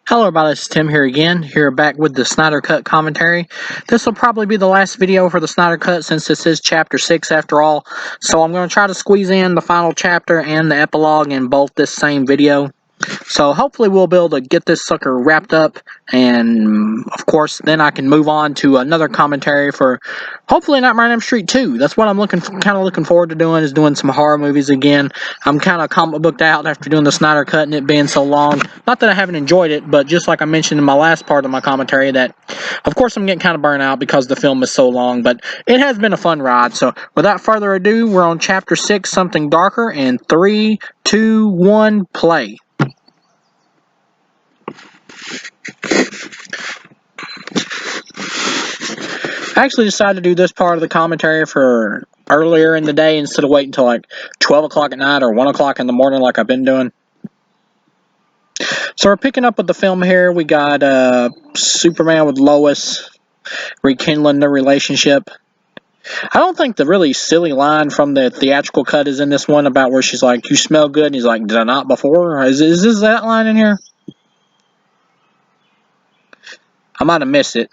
Hello everybody, this is Tim here again, here back with the Snyder Cut commentary. This will probably be the last video for the Snyder Cut since this is chapter 6 after all, so I'm going to try to squeeze in the final chapter and the epilogue in both this same video. So hopefully we'll be able to get this sucker wrapped up, and of course then I can move on to another commentary for hopefully Nightmare on Elm Street 2. That's what I'm kind of looking forward to doing, is doing some horror movies again. I'm kind of comic booked out after doing the Snyder Cut and it being so long. Not that I haven't enjoyed it, but just like I mentioned in my last part of my commentary, that of course I'm getting kind of burnt out because the film is so long, but it has been a fun ride. So without further ado, we're on chapter 6, Something Darker, in 3, 2, 1, play. I actually decided to do this part of the commentary for earlier in the day instead of waiting until like 12 o'clock at night or 1 o'clock in the morning like I've been doing. So we're picking up with the film here. We got Superman with Lois rekindling their relationship. I don't think the really silly line from the theatrical cut is in this one about where she's like, "You smell good," and he's like, "Did I not before?" Is this that line in here? I might have missed it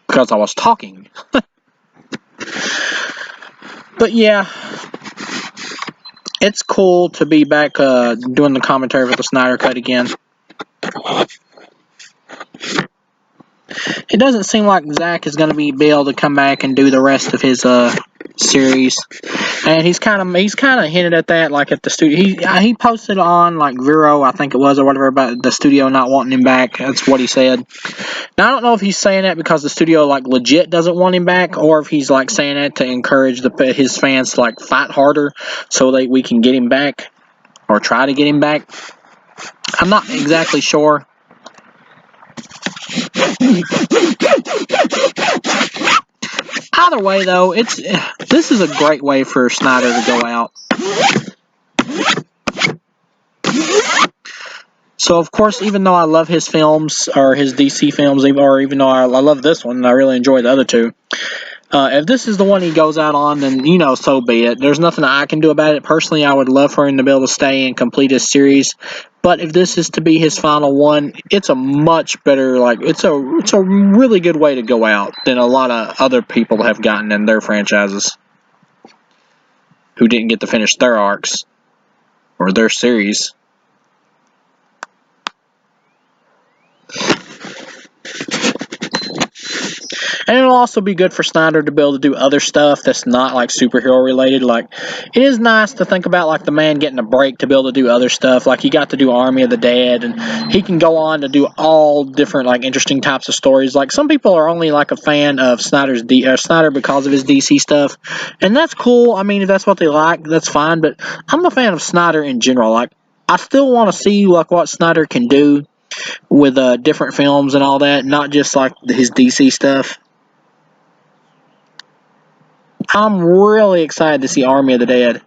because I was talking. But yeah, it's cool to be back doing the commentary for the Snyder Cut again. It doesn't seem like Zack is going to be able to come back and do the rest of his series, and he's kind of hinted at that, like at the studio. He posted on like Vero, I think it was, or whatever, about the studio not wanting him back. That's what he said. Now I don't know if he's saying that because the studio like legit doesn't want him back, or if he's like saying that to encourage his fans to like fight harder so that we can get him back or try to get him back. I'm not exactly sure. Either way, though, this is a great way for Snyder to go out. So, of course, even though I love his films, or his DC films, or even though I love this one, and I really enjoy the other two, if this is the one he goes out on, then, so be it. There's nothing I can do about it. Personally, I would love for him to be able to stay and complete his series. But if this is to be his final one, it's a much better, it's a really good way to go out than a lot of other people have gotten in their franchises who didn't get to finish their arcs or their series. And it'll also be good for Snyder to be able to do other stuff that's not like superhero related. Like, it is nice to think about like the man getting a break to be able to do other stuff. Like, he got to do Army of the Dead, and he can go on to do all different like interesting types of stories. Like, some people are only like a fan of Snyder because of his DC stuff, and that's cool. I mean, if that's what they like, that's fine. But I'm a fan of Snyder in general. Like, I still want to see like what Snyder can do with different films and all that, not just like his DC stuff. I'm really excited to see Army of the Dead.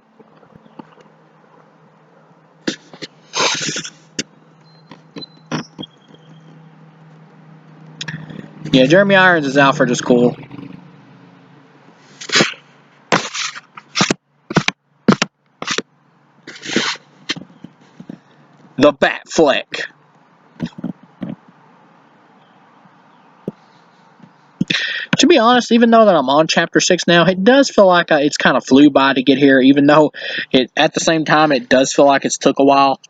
Yeah, Jeremy Irons as Alfred is cool. The Bat Flick. To be honest, even though that I'm on chapter 6 now, it does feel like it's kind of flew by to get here, even though at the same time it does feel like it's took a while.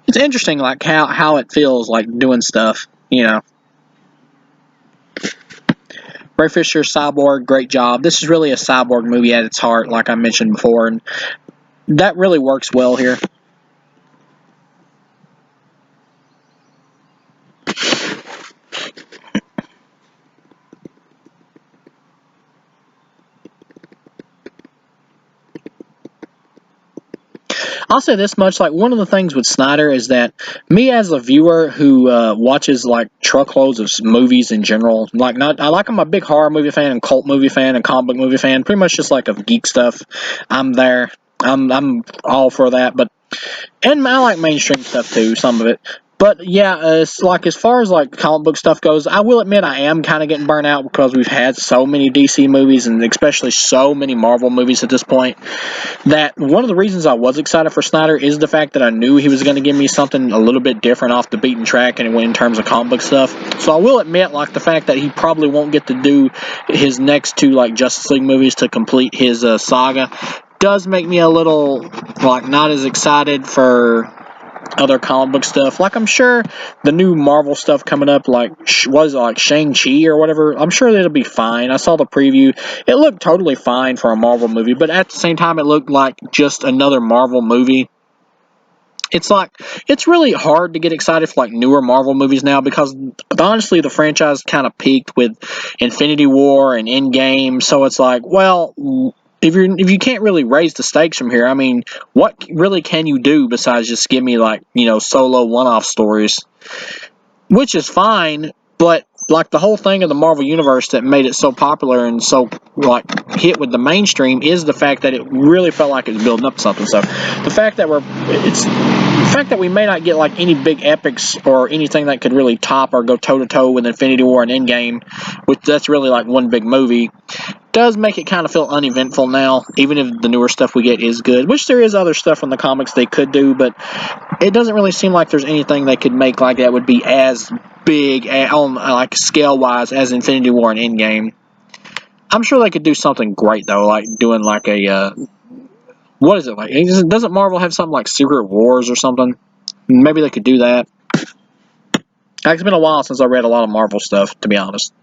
It's interesting like how it feels like doing stuff, Ray Fisher, Cyborg, great job. This is really a Cyborg movie at its heart, like I mentioned before, and that really works well here. I'll say this much, like, one of the things with Snyder is that me as a viewer who watches like truckloads of movies in general, I'm a big horror movie fan and cult movie fan and comic book movie fan, pretty much just like of geek stuff. I'm there. I'm all for that, and I like mainstream stuff too, some of it. But yeah, it's like as far as like comic book stuff goes, I will admit I am kind of getting burnt out because we've had so many DC movies and especially so many Marvel movies at this point. That one of the reasons I was excited for Snyder is the fact that I knew he was going to give me something a little bit different off the beaten track and in terms of comic book stuff. So I will admit, like the fact that he probably won't get to do his next two like Justice League movies to complete his saga does make me a little like not as excited for other comic book stuff. Like I'm sure the new Marvel stuff coming up, like was like Shang-Chi or whatever. I'm sure it'll be fine. I saw the preview. It looked totally fine for a Marvel movie, but at the same time, it looked like just another Marvel movie. It's like it's really hard to get excited for like newer Marvel movies now because honestly, the franchise kind of peaked with Infinity War and Endgame. So it's like, well, if you can't really raise the stakes from here, I mean, what really can you do besides just give me like solo one-off stories, which is fine, but like the whole thing of the Marvel Universe that made it so popular and so like hit with the mainstream is the fact that it really felt like it was building up to something. So the fact that we may not get like any big epics or anything that could really top or go toe to toe with Infinity War and Endgame, which that's really like one big movie, does make it kind of feel uneventful now, even if the newer stuff we get is good, which there is other stuff in the comics they could do, but it doesn't really seem like there's anything they could make like that would be as big on like scale wise as Infinity War and Endgame. I'm sure they could do something great though, like doing like a what is it like? Doesn't Marvel have something like Secret Wars or something? Maybe they could do that. It's been a while since I read a lot of Marvel stuff, to be honest.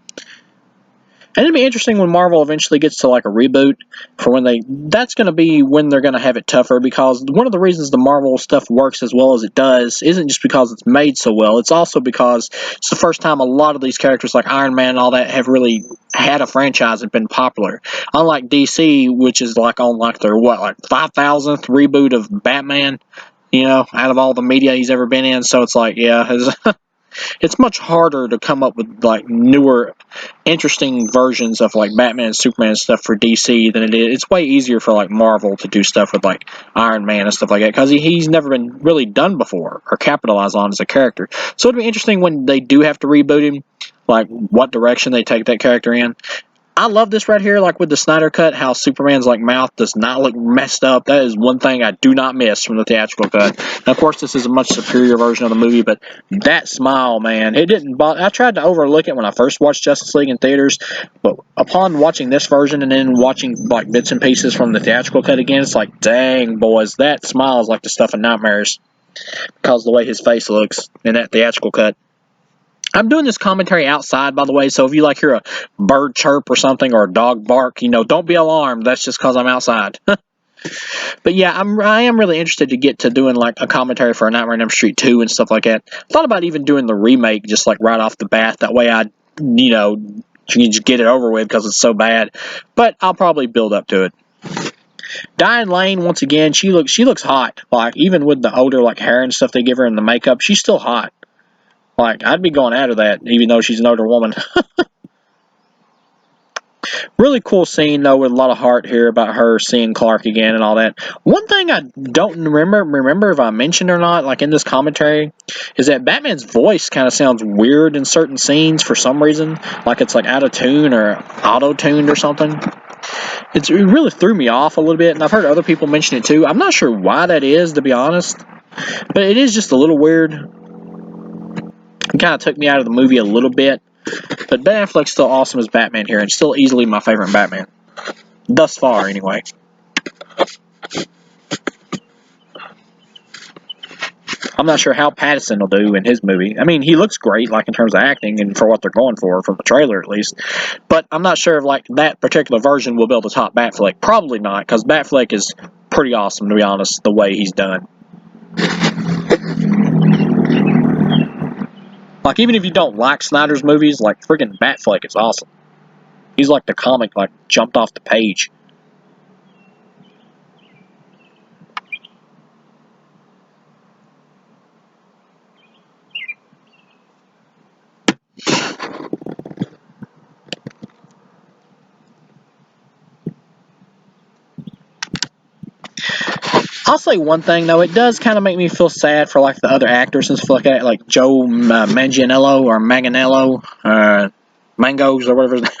And it'd be interesting when Marvel eventually gets to like a reboot for that's going to be when they're going to have it tougher, because one of the reasons the Marvel stuff works as well as it does isn't just because it's made so well. It's also because it's the first time a lot of these characters like Iron Man and all that have really had a franchise and been popular. Unlike DC, which is like on like their 5,000th reboot of Batman, out of all the media he's ever been in. So it's like, yeah, it's much harder to come up with like newer, interesting versions of like Batman and Superman and stuff for DC than it is. It's way easier for like Marvel to do stuff with like Iron Man and stuff like that because he's never been really done before or capitalized on as a character. So it'd be interesting when they do have to reboot him, like what direction they take that character in. I love this right here, like with the Snyder Cut, how Superman's like mouth does not look messed up. That is one thing I do not miss from the theatrical cut. Now, of course, this is a much superior version of the movie, but that smile, man, it didn't bother. I tried to overlook it when I first watched Justice League in theaters, but upon watching this version and then watching like bits and pieces from the theatrical cut again, it's like, dang, boys, that smile is like the stuff of nightmares because of the way his face looks in that theatrical cut. I'm doing this commentary outside, by the way, so if you like hear a bird chirp or something or a dog bark, don't be alarmed. That's just because I'm outside. But yeah, I am really interested to get to doing like a commentary for A Nightmare on Elm Street 2 and stuff like that. Thought about even doing the remake just like right off the bat. That way you can just get it over with because it's so bad. But I'll probably build up to it. Diane Lane, once again, she looks hot. Like even with the older like hair and stuff they give her in the makeup, she's still hot. Like, I'd be going out of that, even though she's an older woman. Really cool scene, though, with a lot of heart here about her seeing Clark again and all that. One thing I don't remember if I mentioned or not, like in this commentary, is that Batman's voice kind of sounds weird in certain scenes for some reason. Like it's like out of tune or auto-tuned or something. It really threw me off a little bit, and I've heard other people mention it too. I'm not sure why that is, to be honest. But it is just a little weird. It kind of took me out of the movie a little bit. But Ben Affleck's still awesome as Batman here, and still easily my favorite Batman. Thus far, anyway. I'm not sure how Pattinson will do in his movie. I mean, he looks great, like in terms of acting and for what they're going for, from the trailer at least. But I'm not sure if like that particular version will be able to top Batfleck. Probably not, because Batfleck is pretty awesome, to be honest, the way he's done. Like, even if you don't like Snyder's movies, like, friggin' Batfleck is awesome. He's like the comic, like, jumped off the page. I'll say one thing though, it does kind of make me feel sad for like the other actors and stuff like Joe Manganiello or Manganello, Mangos or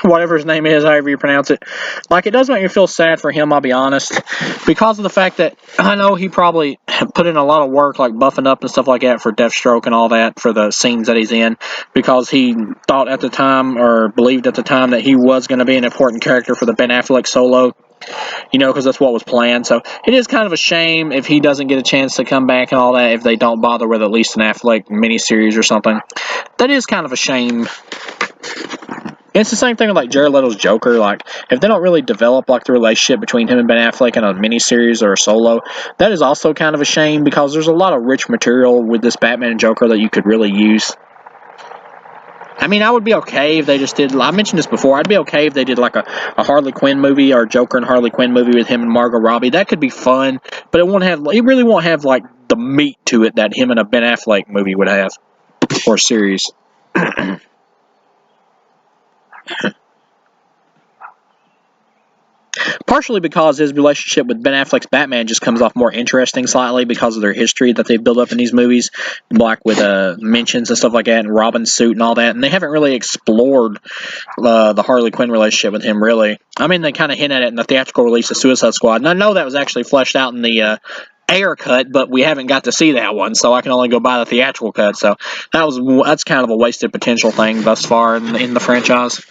whatever his name is, however you pronounce it. Like, it does make me feel sad for him, I'll be honest, because of the fact that I know he probably put in a lot of work, like buffing up and stuff like that for Deathstroke and all that for the scenes that he's in, because he thought at the time or believed at the time that he was going to be an important character for the Ben Affleck solo. Because that's what was planned. So it is kind of a shame if he doesn't get a chance to come back and all that, if they don't bother with at least an Affleck miniseries or something. That is kind of a shame. It's the same thing with like Jared Leto's Joker. Like, if they don't really develop like the relationship between him and Ben Affleck in a miniseries or a solo, that is also kind of a shame, because there's a lot of rich material with this Batman and Joker that you could really use. I mean, I would be okay if they just did, I mentioned this before, I'd be okay if they did like a Harley Quinn movie or Joker and Harley Quinn movie with him and Margot Robbie. That could be fun, but it really won't have like the meat to it that him and a Ben Affleck movie would have, or series. Partially because his relationship with Ben Affleck's Batman just comes off more interesting slightly because of their history that they've built up in these movies, like with mentions and stuff like that, and Robin's suit and all that, and they haven't really explored the Harley Quinn relationship with him, really. I mean, they kind of hint at it in the theatrical release of Suicide Squad, and I know that was actually fleshed out in the air cut, but we haven't got to see that one, so I can only go by the theatrical cut. So that's kind of a wasted potential thing thus far in the franchise.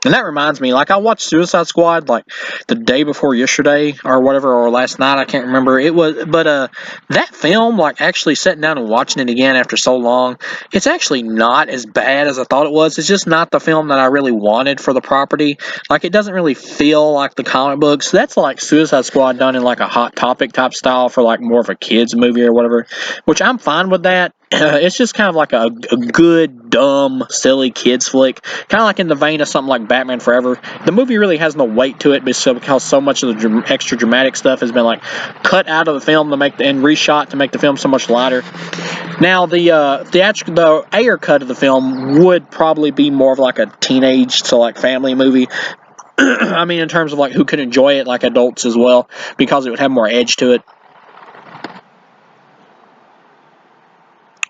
And that reminds me, like, I watched Suicide Squad like the day before yesterday or whatever, or last night, I can't remember. But that film, like, actually sitting down and watching it again after so long, it's actually not as bad as I thought it was. It's just not the film that I really wanted for the property. Like, it doesn't really feel like the comic books. That's like Suicide Squad done in like a Hot Topic type style for like more of a kids movie or whatever, which I'm fine with that. It's just kind of like a good, dumb, silly kids flick, kind of like in the vein of something like Batman Forever. The movie really has no weight to it because so much of the extra dramatic stuff has been like cut out of the film and reshot to make the film so much lighter. Now the air cut of the film would probably be more of like a teenage to like family movie. I mean, in terms of like who could enjoy it, like adults as well, because it would have more edge to it.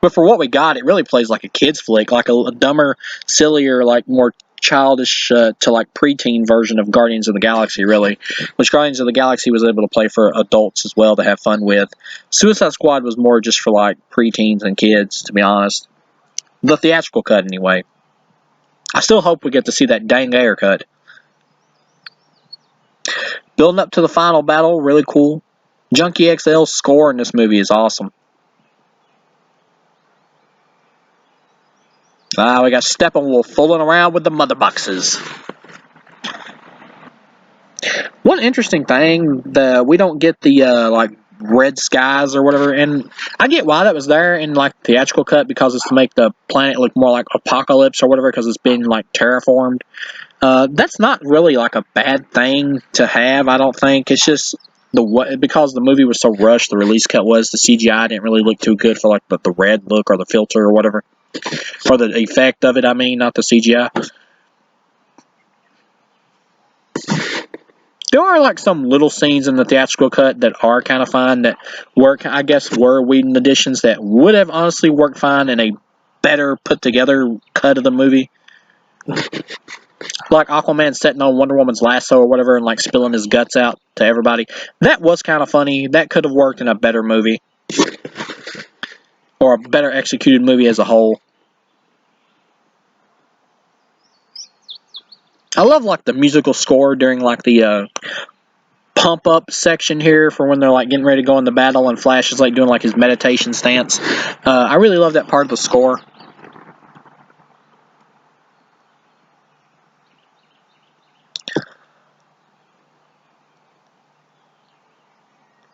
But for what we got, it really plays like a kid's flick, like a dumber, sillier, like more childish to like preteen version of Guardians of the Galaxy, really. Which Guardians of the Galaxy was able to play for adults as well to have fun with. Suicide Squad was more just for like preteens and kids, to be honest. The theatrical cut, anyway. I still hope we get to see that dang air cut. Building up to the final battle, really cool. Junkie XL's score in this movie is awesome. We got Steppenwolf fooling around with the mother boxes. One interesting thing, we don't get the like red skies or whatever, and I get why that was there in like the theatrical cut, because it's to make the planet look more like Apocalypse or whatever, because it's been like terraformed. That's not really like a bad thing to have, I don't think. It's just because the movie was so rushed, the release cut the CGI didn't really look too good for like the red look or the filter or whatever. For the effect of it, I mean, not the CGI. There are like some little scenes in the theatrical cut that are kind of fine, that work, I guess, were Whedon additions that would have honestly worked fine in a better put together cut of the movie. Like Aquaman sitting on Wonder Woman's lasso or whatever and like spilling his guts out to everybody. That was kind of funny. That could have worked in a better movie. Or a better executed movie as a whole. I love like the musical score during like the pump up section here for when they're like getting ready to go in the battle, and Flash is like doing like his meditation stance. I really love that part of the score.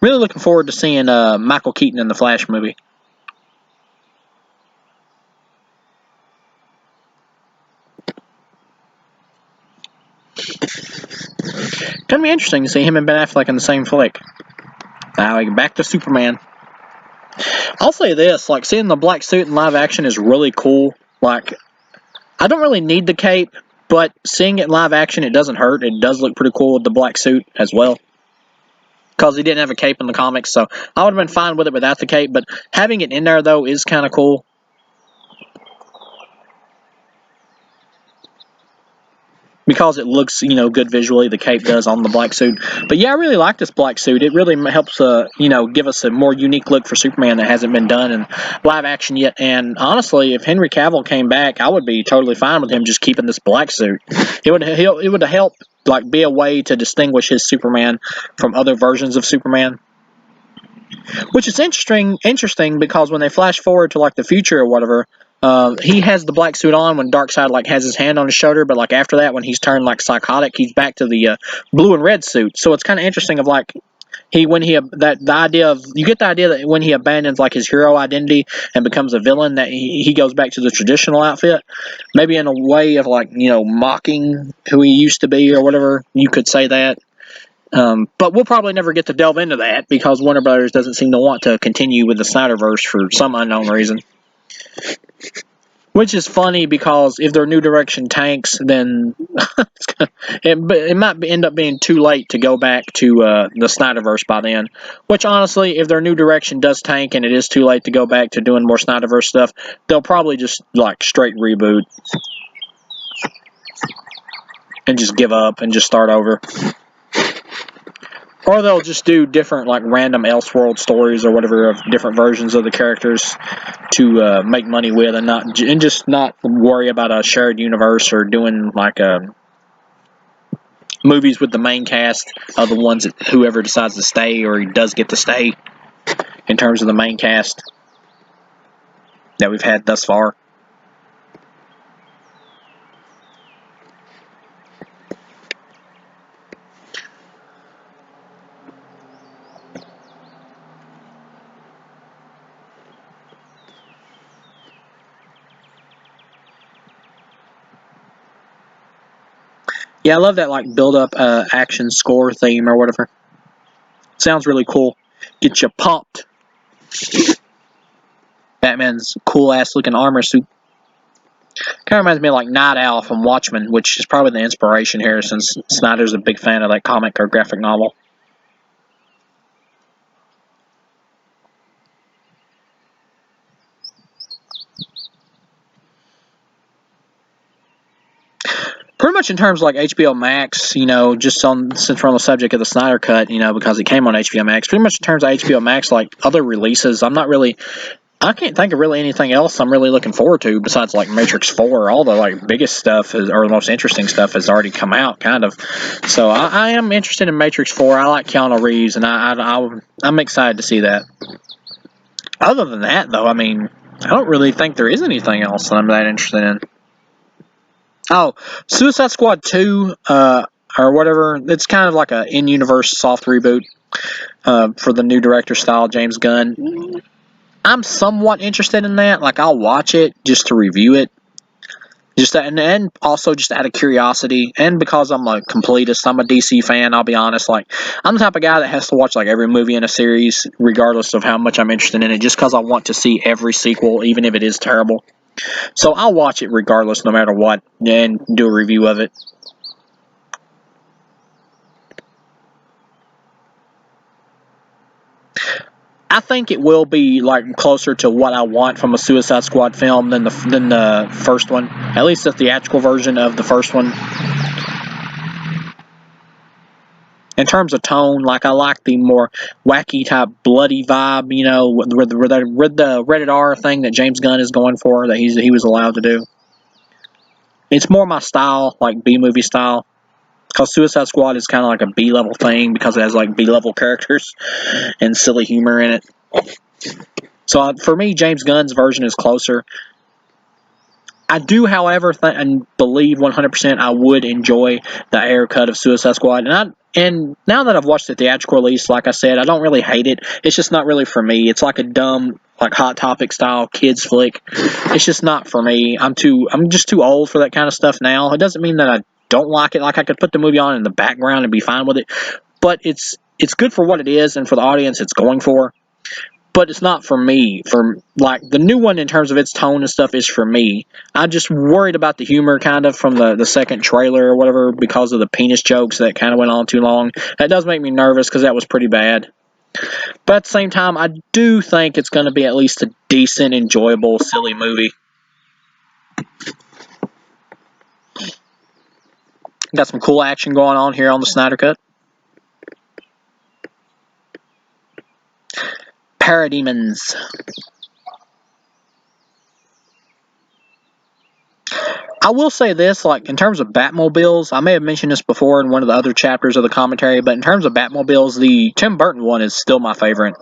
Really looking forward to seeing Michael Keaton in the Flash movie. Gonna be interesting to see him and Ben Affleck in the same flick. Now back to Superman. I'll say this, like seeing the black suit in live action is really cool. Like, I don't really need the cape. But seeing it live action, it doesn't hurt. It does look pretty cool with the black suit as well. Because he didn't have a cape in the comics, so I would have been fine with it without the cape. But having it in there, though, is kind of cool. Because it looks, good visually, the cape does on the black suit. But yeah, I really like this black suit. It really helps, give us a more unique look for Superman that hasn't been done in live action yet. And honestly, if Henry Cavill came back, I would be totally fine with him just keeping this black suit. It would help, be a way to distinguish his Superman from other versions of Superman. Which is interesting because when they flash forward to the future or whatever, he has the black suit on when Darkseid has his hand on his shoulder, but after that, when he's turned psychotic, he's back to the blue and red suit. So it's kind of interesting of you get the idea that when he abandons his hero identity and becomes a villain, that he goes back to the traditional outfit, maybe in a way of mocking who he used to be or whatever. You could say that. But we'll probably never get to delve into that because Warner Brothers doesn't seem to want to continue with the Snyderverse for some unknown reason. Which is funny because if their new direction tanks, then it might end up being too late to go back to the Snyderverse by then. Which honestly, if their new direction does tank and it is too late to go back to doing more Snyderverse stuff, they'll probably just straight reboot and just give up and just start over. Or they'll just do different, random Elseworld stories or whatever of different versions of the characters to make money with, and just not worry about a shared universe or doing movies with the main cast of the ones that whoever decides to stay or he does get to stay in terms of the main cast that we've had thus far. Yeah, I love that build-up action score theme or whatever. Sounds really cool. Get you pumped. Batman's cool-ass looking armor suit. Kind of reminds me of Night Owl from Watchmen, which is probably the inspiration here since Snyder's a big fan of that comic or graphic novel. Pretty much in terms of HBO Max, just since we're on the subject of the Snyder Cut, because it came on HBO Max, pretty much in terms of HBO Max, other releases, I can't think of really anything else I'm really looking forward to besides Matrix 4. All the biggest stuff or the most interesting stuff has already come out, kind of. So I am interested in Matrix 4. I like Keanu Reeves, and I'm excited to see that. Other than that, though, I don't really think there is anything else that I'm that interested in. Oh, Suicide Squad 2, or whatever. It's kind of like a in-universe soft reboot for the new director style, James Gunn. I'm somewhat interested in that. I'll watch it just to review it. And also just out of curiosity, and because I'm a completist, I'm a DC fan, I'll be honest, I'm the type of guy that has to watch every movie in a series, regardless of how much I'm interested in it, just because I want to see every sequel, even if it is terrible. So I'll watch it regardless, no matter what, and do a review of it. I think it will be closer to what I want from a Suicide Squad film than the first one. At least the theatrical version of the first one. In terms of tone, I like the more wacky type bloody vibe, with the rated R thing that James Gunn is going for, that he was allowed to do. It's more my style, B-movie style. Because Suicide Squad is kind of a B-level thing because it has B-level characters and silly humor in it. So for me, James Gunn's version is closer. I do, however, and believe 100% I would enjoy the air cut of Suicide Squad. And now that I've watched the theatrical release, like I said, I don't really hate it. It's just not really for me. It's a dumb, Hot Topic style kids flick. It's just not for me. I'm just too old for that kind of stuff now. It doesn't mean that I don't like it. I could put the movie on in the background and be fine with it. But it's good for what it is and for the audience it's going for. but it's not for me. For like the new one in terms of its tone and stuff is for me. I'm just worried about the humor kind of from the second trailer or whatever because of the penis jokes that kind of went on too long. That does make me nervous because that was pretty bad. But at the same time, I do think it's going to be at least a decent, enjoyable, silly movie. Got some cool action going on here on the Snyder Cut. Parademons. I will say this, like, in terms of Batmobiles, I may have mentioned this before in one of the other chapters of the commentary, but in terms of Batmobiles, the Tim Burton one is still my favorite.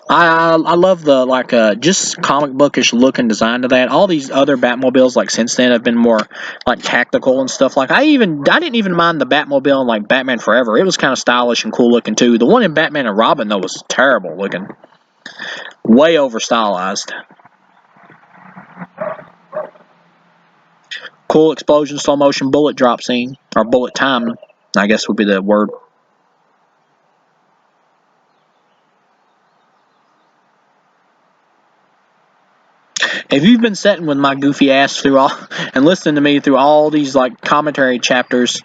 I love the, like, just comic bookish look and design to that. All these other Batmobiles, like, since then have been more, like, tactical and stuff. Like, I didn't even mind the Batmobile in, like, Batman Forever. It was kind of stylish and cool looking, too. The one in Batman and Robin, though, was terrible looking. Way over stylized. Cool explosion, slow motion bullet drop scene, or bullet time, I guess would be the word. If you've been sitting with my goofy ass through all and listening to me through all these like commentary chapters,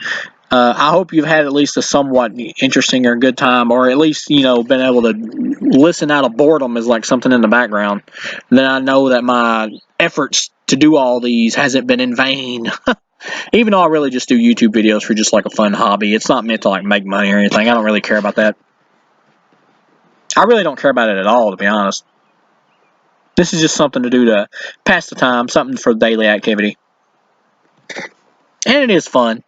I hope you've had at least a somewhat interesting or good time, or at least been able to listen out of boredom as like something in the background. And then I know that my efforts to do all these hasn't been in vain. Even though I really just do YouTube videos for just like a fun hobby, it's not meant to like make money or anything. I don't really care about that. I really don't care about it at all, to be honest. This is just something to do to pass the time, something for daily activity. And it is fun.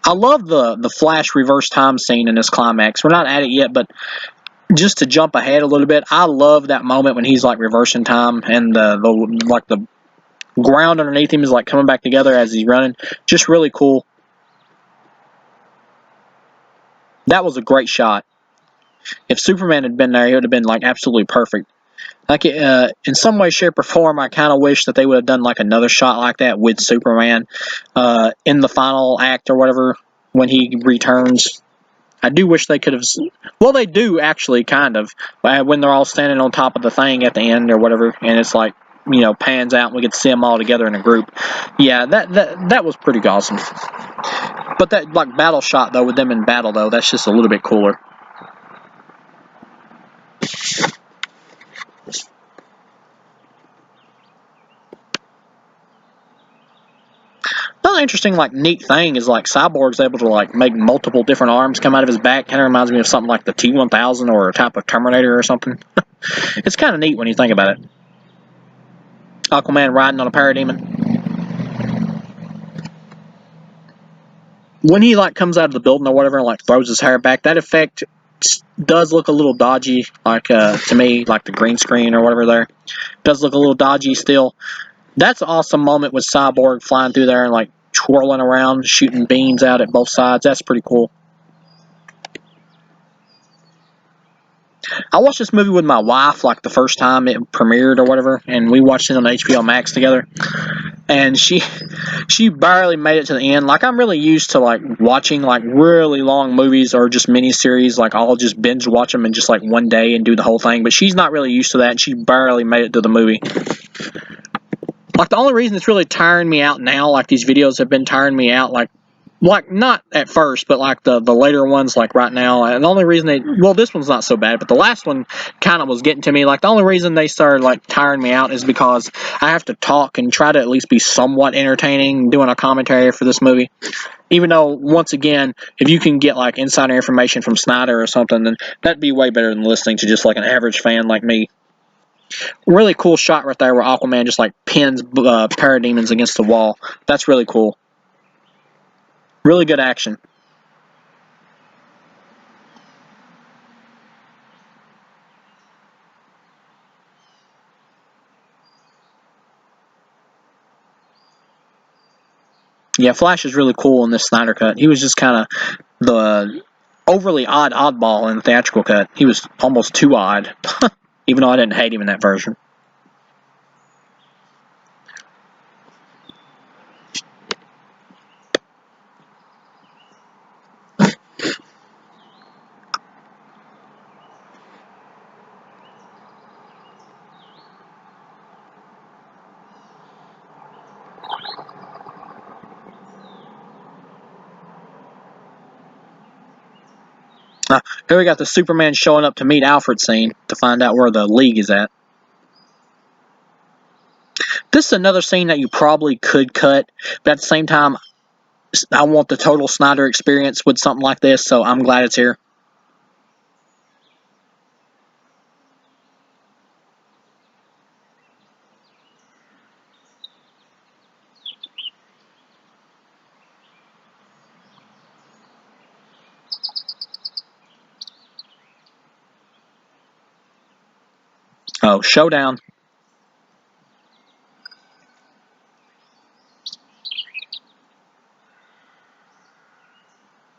I love the Flash reverse time scene in this climax. We're not at it yet, but just to jump ahead a little bit, I love that moment when he's like reversing time and the ground underneath him is like coming back together as he's running. Just really cool. That was a great shot. If Superman had been there, he would have been like absolutely perfect. Like in some way, shape, or form, I kind of wish that they would have done like another shot like that with Superman in the final act or whatever when he returns. I do wish they could have. Well, they do actually, kind of, when they're all standing on top of the thing at the end or whatever, and it's like pans out and we get to see them all together in a group. Yeah, that was pretty awesome. But that like battle shot though, with them in battle though, that's just a little bit cooler. Another interesting, like, neat thing is, like, Cyborg's able to, like, make multiple different arms come out of his back. Kind of reminds me of something like the T-1000 or a type of Terminator or something. It's kind of neat when you think about it. Aquaman riding on a parademon. When he, like, comes out of the building or whatever and, like, throws his hair back, that effect does look a little dodgy, like, to me, like the green screen or whatever there. Does look a little dodgy still. That's an awesome moment with Cyborg flying through there and, like, twirling around, shooting beams out at both sides. That's pretty cool. I watched this movie with my wife like the first time it premiered or whatever, and we watched it on HBO Max together. And she barely made it to the end. Like I'm really used to like watching like really long movies or just miniseries. Like I'll just binge watch them in just like one day and do the whole thing. But she's not really used to that, and she barely made it to the movie. Like the only reason it's really tiring me out now, like these videos have been tiring me out, like not at first, but like the later ones, like right now. And the only reason this one's not so bad, but the last one kind of was getting to me. Like the only reason they started like tiring me out is because I have to talk and try to at least be somewhat entertaining doing a commentary for this movie. Even though, once again, if you can get like insider information from Snyder or something, then that'd be way better than listening to just like an average fan like me. Really cool shot right there where Aquaman just like pins parademons against the wall. That's really cool. Really good action. Yeah, Flash is really cool in this Snyder cut. He was just kind of the overly oddball in the theatrical cut. He was almost too odd, even though I didn't hate him in that version. Here we got the Superman showing up to meet Alfred scene to find out where the League is at. This is another scene that you probably could cut, but at the same time, I want the total Snyder experience with something like this, so I'm glad it's here. Oh, showdown.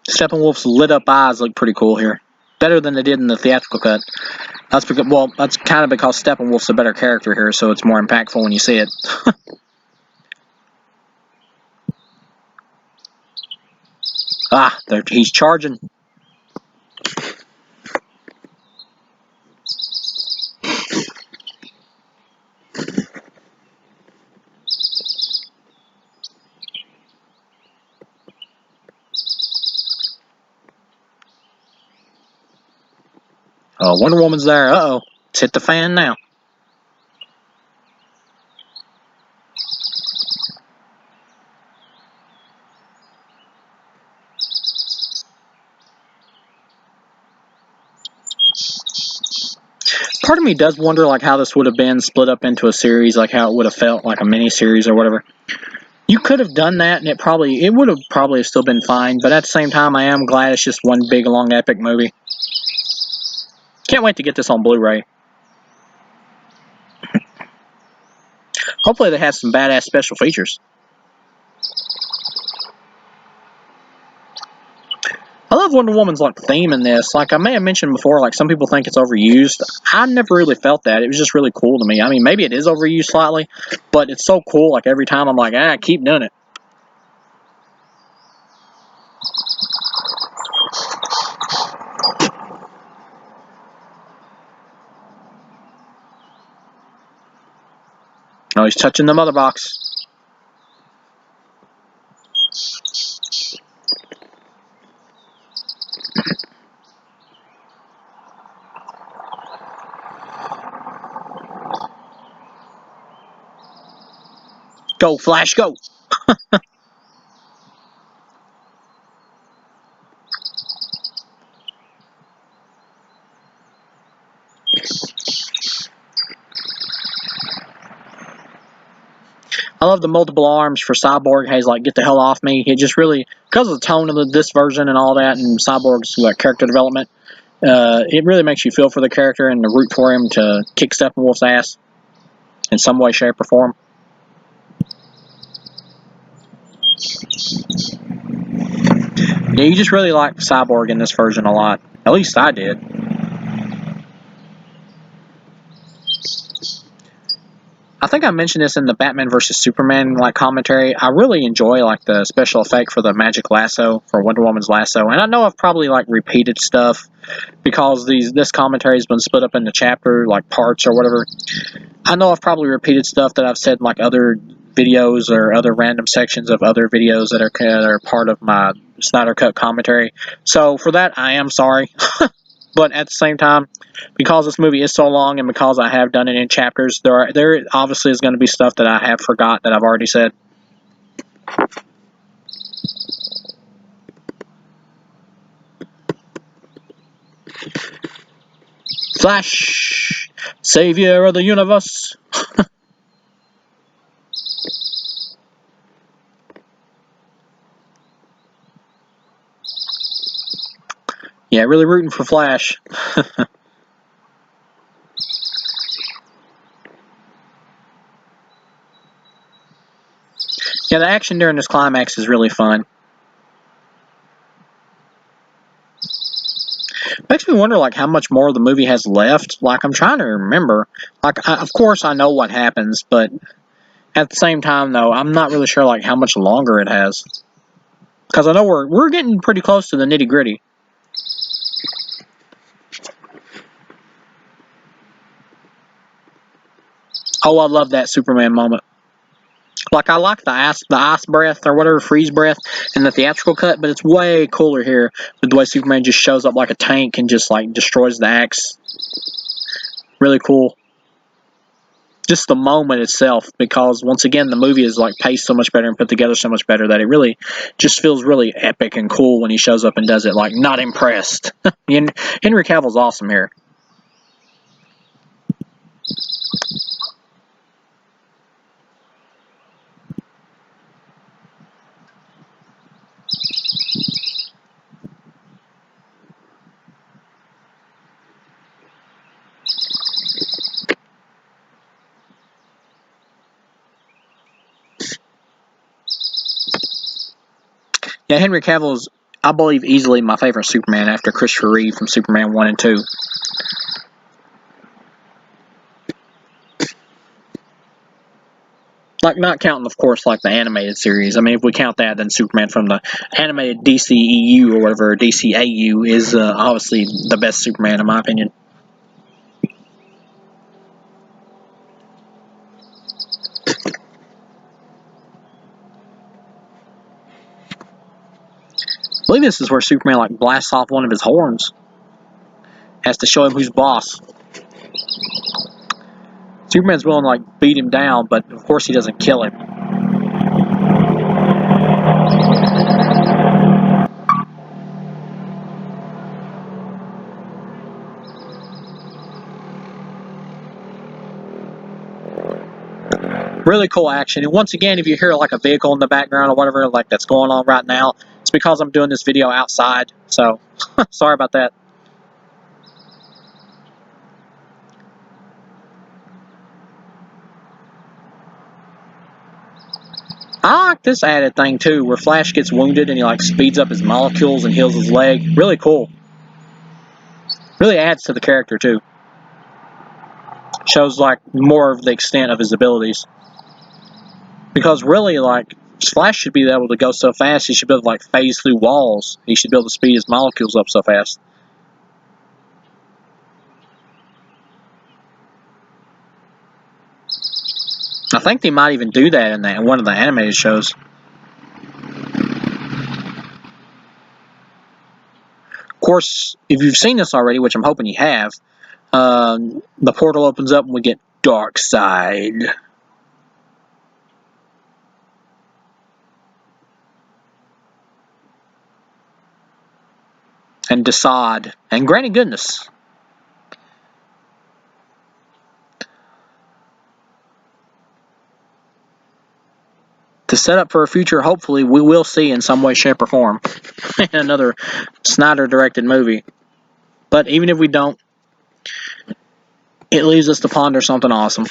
Steppenwolf's lit up eyes look pretty cool here. Better than they did in the theatrical cut. That's because, well, that's kind of because Steppenwolf's a better character here, so it's more impactful when you see it. He's charging. Wonder Woman's there. Uh-oh. It's hit the fan now. Part of me does wonder like how this would have been split up into a series, like how it would have felt like a mini series or whatever. You could have done that, and it would have probably still been fine. But at the same time, I am glad it's just one big, long, epic movie. Can't wait to get this on Blu-ray. Hopefully, they have some badass special features. I love Wonder Woman's like theme in this. Like I may have mentioned before, like some people think it's overused. I never really felt that. It was just really cool to me. I mean, maybe it is overused slightly, but it's so cool. Like every time I'm like, keep doing it. Oh, he's touching the mother box. Go, Flash, go! I love the multiple arms for Cyborg. He's like, get the hell off me. It just really, because of the tone of this version and all that, and Cyborg's like, character development, it really makes you feel for the character and to root for him to kick Steppenwolf's ass in some way, shape, or form. Yeah, you just really like Cyborg in this version a lot. At least I did. I think I mentioned this in the Batman vs Superman like commentary. I really enjoy like the special effect for the magic lasso for Wonder Woman's lasso, and I know I've probably like repeated stuff because this commentary has been split up into chapter like parts or whatever. I know I've probably repeated stuff that I've said in like other videos or other random sections of other videos that are part of my Snyder Cut commentary. So for that, I am sorry. But at the same time, because this movie is so long and because I have done it in chapters, there obviously is going to be stuff that I have forgot that I've already said. Flash, savior of the universe. Yeah, really rooting for Flash. Yeah, the action during this climax is really fun. Makes me wonder, like, how much more of the movie has left. Like, I'm trying to remember. Like, of course, I know what happens, but at the same time, though, I'm not really sure, like, how much longer it has. Because I know we're getting pretty close to the nitty gritty. Oh, I love that Superman moment. Like, I like the ice breath or whatever, freeze breath in the theatrical cut, but it's way cooler here with the way Superman just shows up like a tank and just like destroys the axe. Really cool. Just the moment itself, because once again the movie is like paced so much better and put together so much better that it really just feels really epic and cool when he shows up and does it. Like, not impressed. Henry Cavill's awesome here. Yeah, Henry Cavill is, I believe, easily my favorite Superman after Christopher Reeve from Superman 1 and 2. Like, not counting, of course, like the animated series. I mean, if we count that, then Superman from the animated DCEU or whatever, DCAU, is obviously the best Superman in my opinion. I believe this is where Superman like blasts off one of his horns. Has to show him who's boss. Superman's willing to like beat him down, but of course he doesn't kill him. Really cool action. And once again, if you hear like a vehicle in the background or whatever like that's going on right now, it's because I'm doing this video outside. So sorry about that. I like this added thing too, where Flash gets wounded and he like speeds up his molecules and heals his leg. Really cool. Really adds to the character too. Shows like more of the extent of his abilities. Because really, like, Flash should be able to go so fast, he should be able to like phase through walls. He should be able to speed his molecules up so fast. I think they might even do that in one of the animated shows. Of course, if you've seen this already, which I'm hoping you have, the portal opens up and we get Darkseid. And Desaad. And Granny Goodness. To set up for a future, hopefully, we will see in some way, shape, or form in another Snyder-directed movie. But even if we don't, it leaves us to ponder something awesome.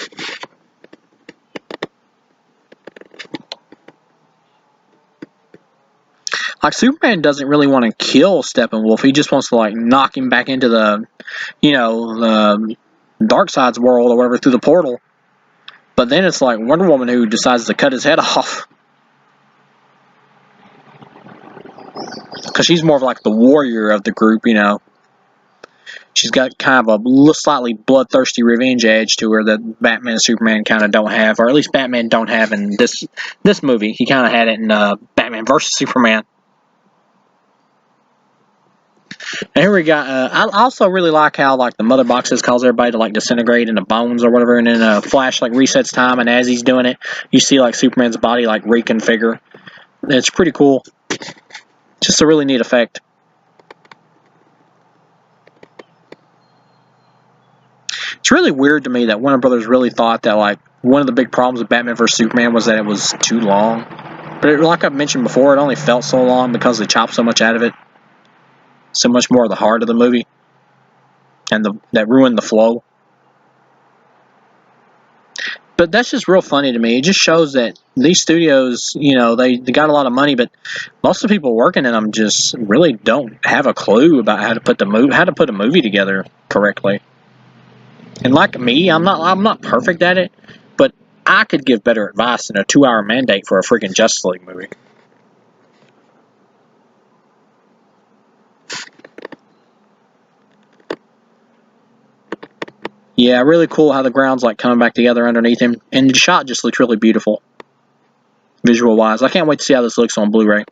Like, Superman doesn't really want to kill Steppenwolf. He just wants to, like, knock him back into the, the Darkseid's world or whatever through the portal. But then it's like Wonder Woman who decides to cut his head off. Because she's more of like the warrior of the group, She's got kind of a slightly bloodthirsty revenge edge to her that Batman and Superman kind of don't have. Or at least Batman don't have in this movie. He kind of had it in Batman vs. Superman. And here we got, I also really like how, like, the mother boxes cause everybody to, like, disintegrate into bones or whatever, and then Flash, like, resets time, and as he's doing it, you see, like, Superman's body, like, reconfigure. It's pretty cool. Just a really neat effect. It's really weird to me that Warner Brothers really thought that, like, one of the big problems with Batman vs. Superman was that it was too long. But like I've mentioned before, it only felt so long because they chopped so much out of it. So much more of the heart of the movie. And that ruined the flow. But that's just real funny to me. It just shows that these studios, they got a lot of money, but most of the people working in them just really don't have a clue about how to put a movie together correctly. And like me, I'm not perfect at it, but I could give better advice than a 2-hour mandate for a freaking Justice League movie. Yeah, really cool how the ground's like coming back together underneath him, and the shot just looks really beautiful. visual-wise. I can't wait to see how this looks on Blu-ray.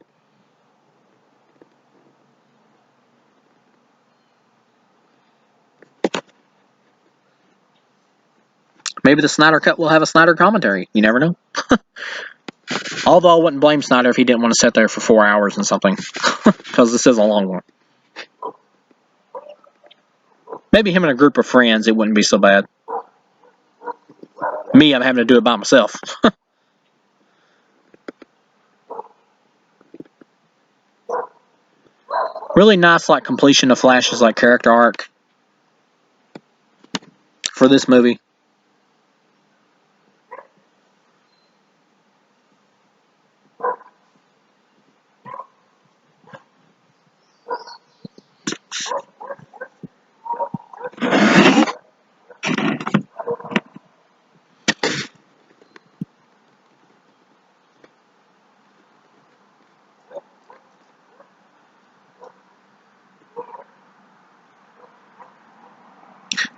Maybe the Snyder Cut will have a Snyder commentary. You never know. Although I wouldn't blame Snyder if he didn't want to sit there for 4 hours and something. Because this is a long one. Maybe him and a group of friends, it wouldn't be so bad. Me, I'm having to do it by myself. Really nice, like, completion of Flash's, like, character arc for this movie.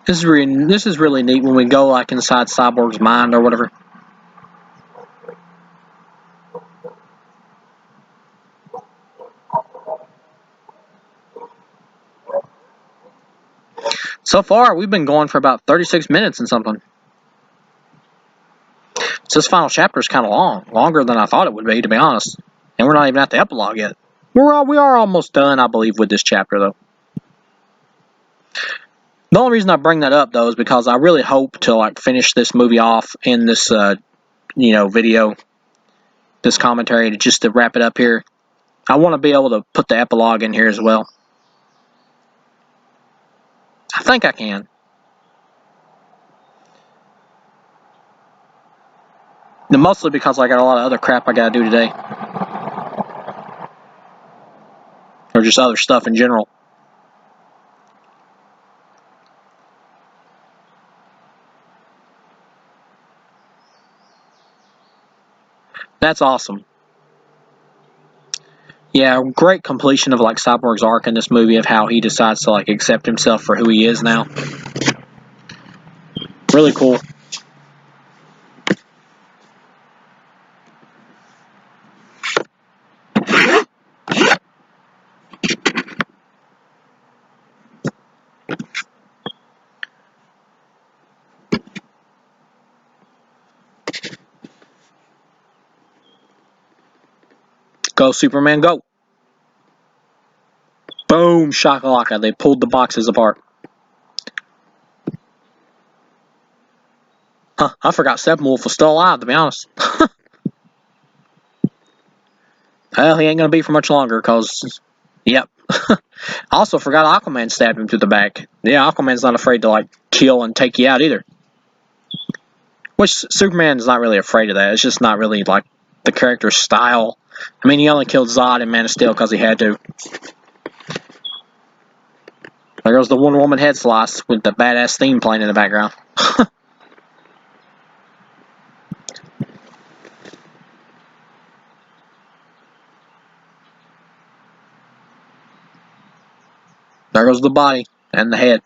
This is really neat when we go, like, inside Cyborg's mind or whatever. So far, we've been going for about 36 minutes and something. So this final chapter is kind of long. Longer than I thought it would be, to be honest. And we're not even at the epilogue yet. We are almost done, I believe, with this chapter, though. The only reason I bring that up, though, is because I really hope to, like, finish this movie off in this, video, this commentary, just to wrap it up here. I want to be able to put the epilogue in here as well. I think I can. And mostly because I got a lot of other crap I got to do today. Or just other stuff in general. That's awesome. Yeah, great completion of, like, Cyborg's arc in this movie of how he decides to, like, accept himself for who he is now. Really cool. Go, Superman, go. Boom, shakalaka. They pulled the boxes apart. Huh, I forgot Steppenwolf was still alive, to be honest. Well, he ain't gonna be for much longer, because, yep. I also forgot Aquaman stabbed him through the back. Yeah, Aquaman's not afraid to, like, kill and take you out either. Which, Superman's not really afraid of that. It's just not really, like, the character's style. I mean, he only killed Zod in Man of Steel because he had to. There goes the Wonder Woman head slice with the badass theme playing in the background. There goes the body and the head.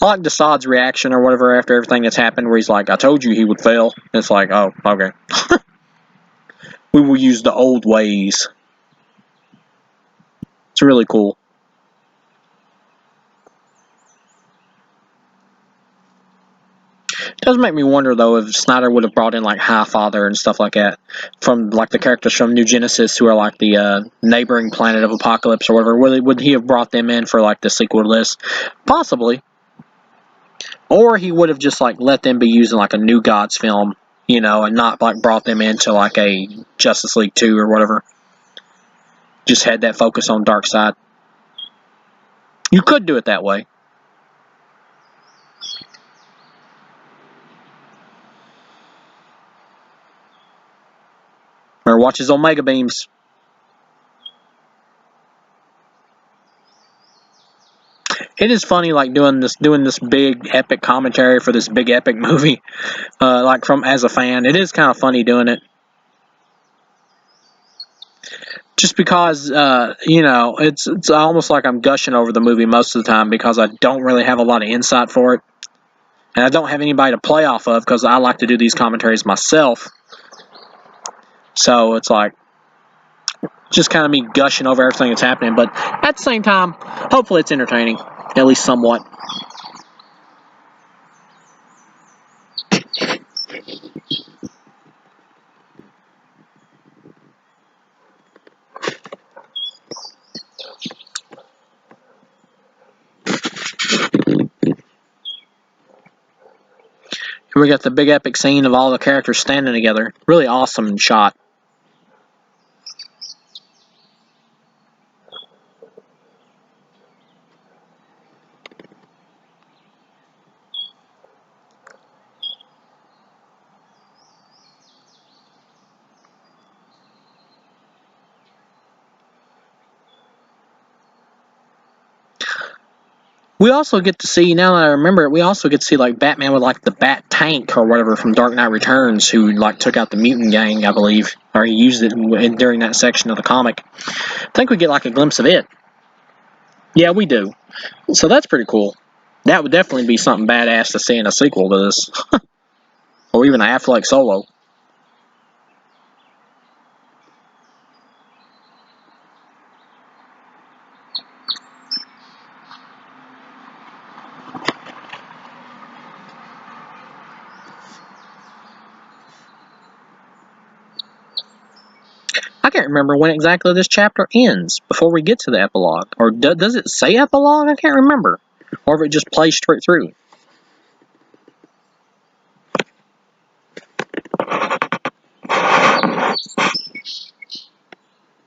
I like Desaad's reaction or whatever after everything that's happened, where he's like, I told you he would fail. It's like, oh, okay. We will use the old ways. It's really cool. It does make me wonder, though, if Snyder would have brought in, like, Highfather and stuff like that from, like, the characters from New Genesis who are, like, the neighboring planet of Apocalypse or whatever. Would he have brought them in for, like, the sequel to this? Possibly. Or he would have just, like, let them be using, like, a New Gods film, you know, and not, like, brought them into, like, a Justice League 2 or whatever. Just had that focus on Darkseid. You could do it that way. Or watch his Omega beams. It is funny, like, doing this big epic commentary for this big epic movie, like, as a fan. It is kind of funny doing it. Just because, it's almost like I'm gushing over the movie most of the time because I don't really have a lot of insight for it. And I don't have anybody to play off of because I like to do these commentaries myself. So it's like just kind of me gushing over everything that's happening. But at the same time, hopefully it's entertaining, at least somewhat. Here we got the big epic scene of all the characters standing together. Really awesome shot. We also get to see, now that I remember it, we also get to see like Batman with like the Bat Tank or whatever from Dark Knight Returns, who like took out the mutant gang, I believe, or he used it during that section of the comic. I think we get like a glimpse of it. Yeah, we do. So that's pretty cool. That would definitely be something badass to see in a sequel to this, or even an Affleck solo. I can't remember when exactly this chapter ends before we get to the epilogue. Or does it say epilogue? I can't remember. Or if it just plays straight through.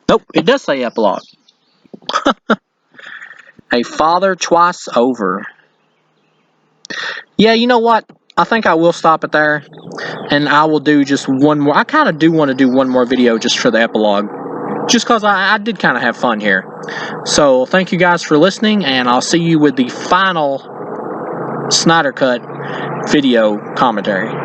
Nope, it does say epilogue. A father twice over. Yeah, you know what? I think I will stop it there. And I will do just one more. I kind of do want to do one more video just for the epilogue. Just because I did kind of have fun here. So, thank you guys for listening, and I'll see you with the final Snyder Cut video commentary.